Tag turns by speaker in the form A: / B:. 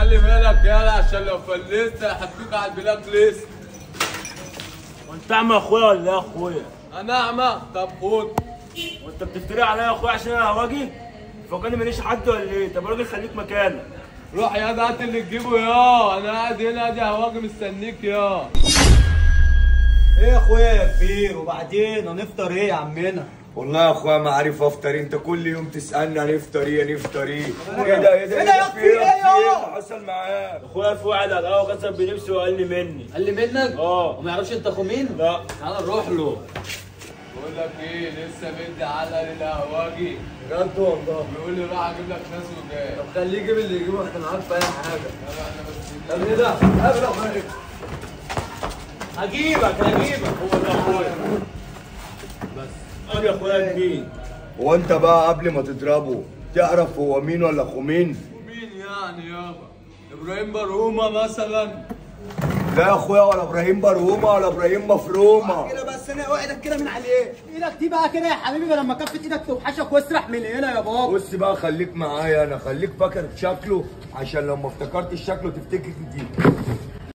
A: خلي بالك يالا عشان لو فلست هيحطوك على البلاك ليست.
B: وانت اعمى يا اخويا ولا ايه يا اخويا؟
A: انا اعمى؟ طب خد.
B: وانت بتفتري عليا يا اخويا عشان انا هواجي؟ فكاني ماليش حد ولا ايه؟ طب راجل خليك مكانك.
A: روح يا ده هات اللي تجيبه يا انا قاعد هنا ادي هواجي مستنيك يا.
C: ايه يا اخويا يا كبير وبعدين هنفطر ايه يا عمنا؟
D: والله يا اخويا ما عارف افطر. انت كل يوم تسالني هنفطر ايه هنفطر ايه. ايه ده
C: ايه ده يا كبير ايه
D: حصل معاك؟
B: اخويا في واحد على القهوه كسب بنفسه وقال لي مني.
E: قال لي منك؟
B: اه.
E: وما يعرفش انت اخو مين؟
B: لا.
E: تعالى نروح له.
A: بقول لك ايه لسه مدي علقه للقهواجي.
C: بجد والله؟
A: بيقول لي روح اجيب لك ناس وجاي.
C: طب خليه يجيب اللي يجيبه احنا عارف اي حاجه.
A: لا احنا بس
C: طب ايه ده؟ قابل اخويا.
B: هجيبك هو ده اخويا. بس ادي اخويا كبير.
D: هو انت بقى قبل ما تضربه تعرف هو مين ولا اخو مين؟
A: مين يعني يابا؟ ابراهيم برهومه مثلا؟
D: لا يا اخويا ولا ابراهيم برهومه ولا ابراهيم مفرومه.
C: كده بس انا وقعدك كده من عليه. ايدك دي بقى كده يا حبيبي لما كفت ايدك توحشك واسرح من هنا يا بابا.
D: بص بقى خليك معايا انا، خليك فاكر شكله عشان لو ما افتكرتش شكله تفتكر دي.